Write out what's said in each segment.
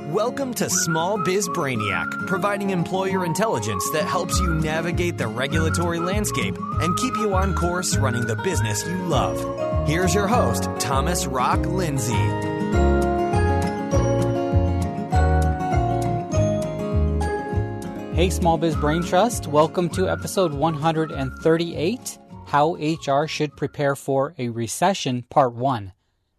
Welcome to Small Biz Brainiac, providing employer intelligence that helps you navigate the regulatory landscape and keep you on course running the business you love. Here's your host, Thomas Rock Lindsay. Hey, Small Biz Brain Trust. Welcome to episode 138, How HR Should Prepare for a Recession, Part 1.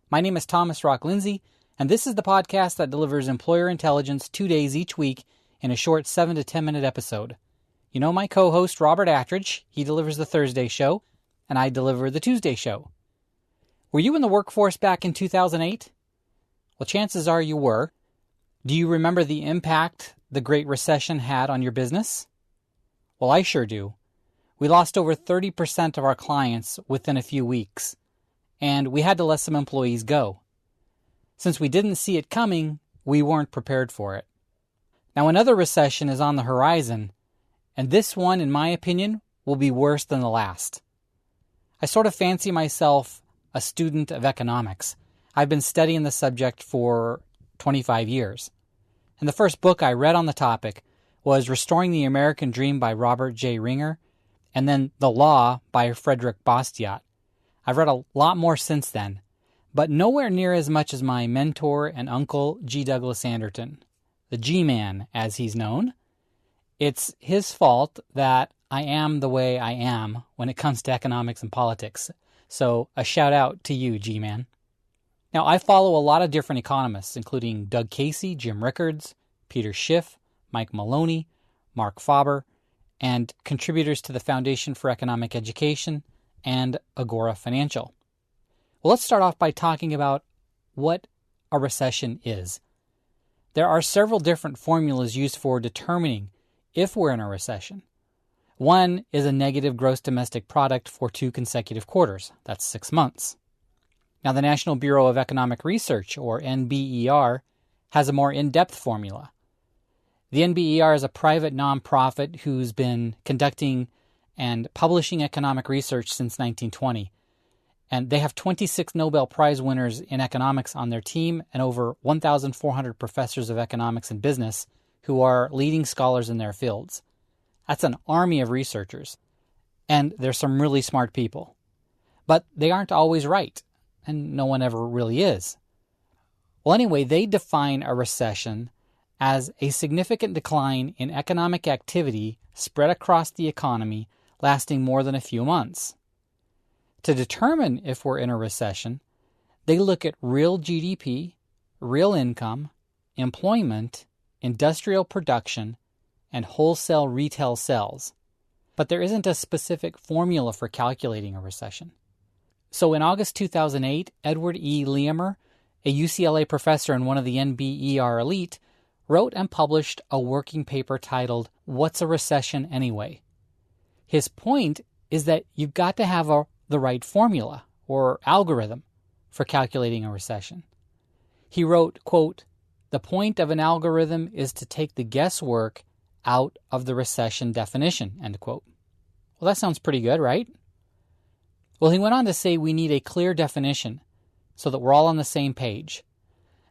My name is Thomas Rock Lindsay, and this is the podcast that delivers employer intelligence 2 days each week in a short 7 to 10 minute episode. You know my co-host, Robert Attridge. He delivers the Thursday show, and I deliver the Tuesday show. Were you in the workforce back in 2008? Well, chances are you were. Do you remember the impact the Great Recession had on your business? Well, I sure do. We lost over 30% of our clients within a few weeks, and we had to let some employees go. Since we didn't see it coming, we weren't prepared for it. Now, another recession is on the horizon, and this one, in my opinion, will be worse than the last. I sort of fancy myself a student of economics. I've been studying the subject for 25 years. And the first book I read on the topic was Restoring the American Dream by Robert J. Ringer, and then The Law by Frederick Bastiat. I've read a lot more since then, but nowhere near as much as my mentor and uncle, G. Douglas Anderton, the G-Man as he's known. It's his fault that I am the way I am when it comes to economics and politics. So a shout out to you, G-Man. Now, I follow a lot of different economists, including Doug Casey, Jim Rickards, Peter Schiff, Mike Maloney, Mark Faber, and contributors to the Foundation for Economic Education and Agora Financial. Well, let's start off by talking about what a recession is. There are several different formulas used for determining if we're in a recession. One is a negative gross domestic product for 2 consecutive quarters. That's 6 months. Now, the National Bureau of Economic Research, or NBER, has a more in-depth formula. The NBER is a private nonprofit who's been conducting and publishing economic research since 1920. And they have 26 Nobel Prize winners in economics on their team and over 1,400 professors of economics and business who are leading scholars in their fields. That's an army of researchers. And they're some really smart people. But they aren't always right, and no one ever really is. Well, anyway, they define a recession as a significant decline in economic activity spread across the economy lasting more than a few months. To determine if we're in a recession, they look at real GDP, real income, employment, industrial production, and wholesale retail sales. But there isn't a specific formula for calculating a recession. So in August 2008, Edward E. Leamer, a UCLA professor and one of the NBER elite, wrote and published a working paper titled, What's a Recession Anyway? His point is that you've got to have the right formula or algorithm for calculating a recession. He wrote, quote, the point of an algorithm is to take the guesswork out of the recession definition, end quote. Well, that sounds pretty good, right? Well, he went on to say we need a clear definition so that we're all on the same page.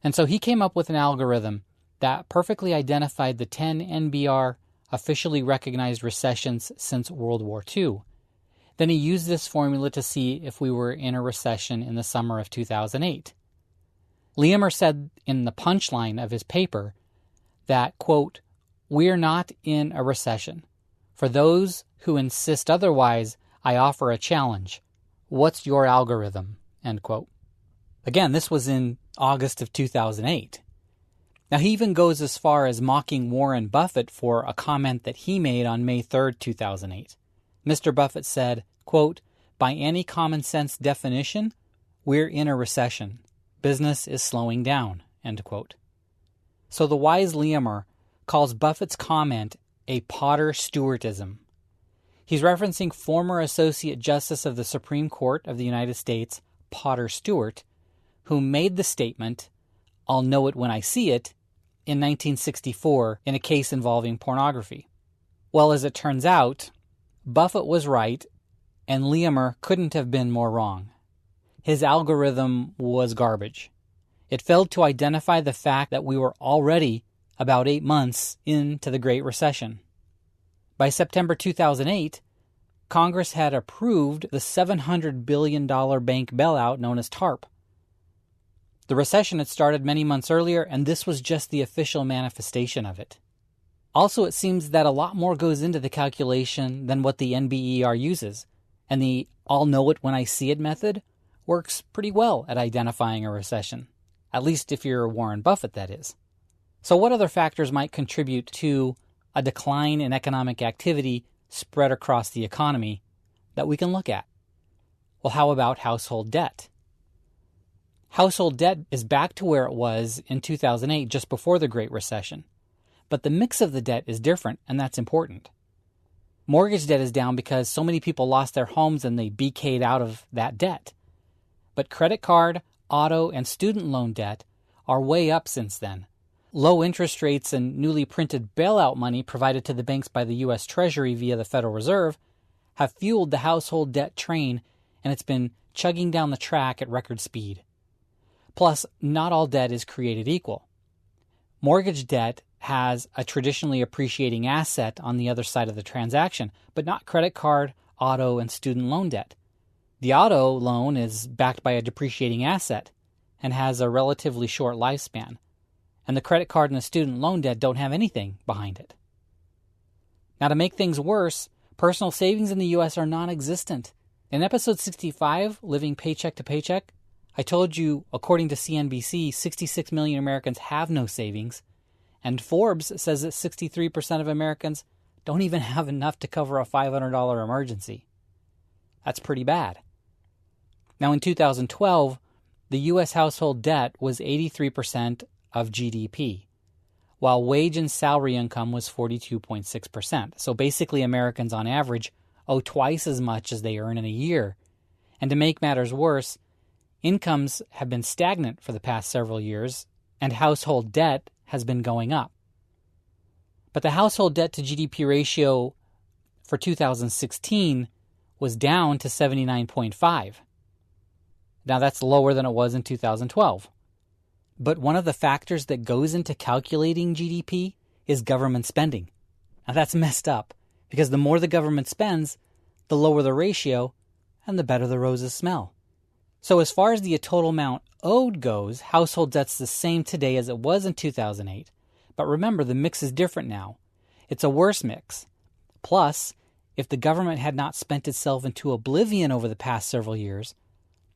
And so he came up with an algorithm that perfectly identified the 10 NBR officially recognized recessions since World War II. Then he used this formula to see if we were in a recession in the summer of 2008. Leamer said in the punchline of his paper that, quote, we're not in a recession. For those who insist otherwise, I offer a challenge. What's your algorithm? End quote. Again, this was in August of 2008. Now, he even goes as far as mocking Warren Buffett for a comment that he made on May 3rd, 2008. Mr. Buffett said, quote, by any common sense definition, we're in a recession. Business is slowing down, end quote. So the wise Leamer calls Buffett's comment a Potter Stewartism. He's referencing former Associate Justice of the Supreme Court of the United States, Potter Stewart, who made the statement, I'll know it when I see it, in 1964 in a case involving pornography. Well, as it turns out, Buffett was right, and Leamer couldn't have been more wrong. His algorithm was garbage. It failed to identify the fact that we were already about 8 months into the Great Recession. By September 2008, Congress had approved the $700 billion bank bailout known as TARP. The recession had started many months earlier, and this was just the official manifestation of it. Also, it seems that a lot more goes into the calculation than what the NBER uses, and the I'll-know-it-when-I-see-it method works pretty well at identifying a recession, at least if you're Warren Buffett, that is. So what other factors might contribute to a decline in economic activity spread across the economy that we can look at? Well, how about household debt? Household debt is back to where it was in 2008, just before the Great Recession. But the mix of the debt is different, and that's important. Mortgage debt is down because so many people lost their homes and they BK'd out of that debt. But credit card, auto, and student loan debt are way up since then. Low interest rates and newly printed bailout money provided to the banks by the U.S. Treasury via the Federal Reserve have fueled the household debt train, and it's been chugging down the track at record speed. Plus, not all debt is created equal. Mortgage debt has a traditionally appreciating asset on the other side of the transaction, but not credit card, auto, and student loan debt. The auto loan is backed by a depreciating asset and has a relatively short lifespan, and the credit card and the student loan debt don't have anything behind it. Now, to make things worse, personal savings in the U.S. are non-existent. In episode 65, Living Paycheck to Paycheck, I told you, according to CNBC, 66 million Americans have no savings, and Forbes says that 63% of Americans don't even have enough to cover a $500 emergency. That's pretty bad. Now, in 2012, the U.S. household debt was 83% of GDP, while wage and salary income was 42.6%. So basically, Americans on average owe twice as much as they earn in a year. And to make matters worse, incomes have been stagnant for the past several years, and household debt has been going up. But the household debt to GDP ratio for 2016 was down to 79.5. Now that's lower than it was in 2012. But one of the factors that goes into calculating GDP is government spending. Now that's messed up, because the more the government spends, the lower the ratio, and the better the roses smell. So as far as the total amount owed goes, household debt's the same today as it was in 2008. But remember, the mix is different now. It's a worse mix. Plus, if the government had not spent itself into oblivion over the past several years,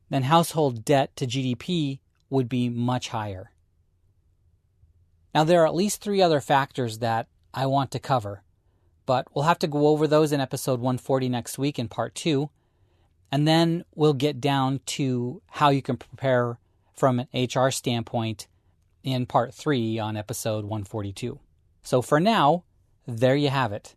then household debt to GDP would be much higher. Now, there are at least 3 other factors that I want to cover, but we'll have to go over those in episode 140 next week in part 2. And then we'll get down to how you can prepare from an HR standpoint in part 3 on episode 142. So for now, there you have it.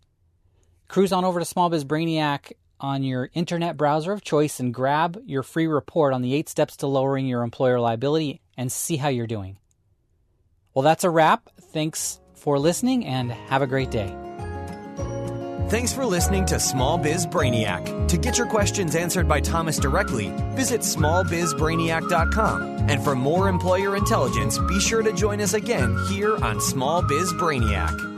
Cruise on over to Small Biz Brainiac on your internet browser of choice and grab your free report on the 8 steps to lowering your employer liability and see how you're doing. Well, that's a wrap. Thanks for listening and have a great day. Thanks for listening to Small Biz Brainiac. To get your questions answered by Thomas directly, visit smallbizbrainiac.com. And for more employer intelligence, be sure to join us again here on Small Biz Brainiac.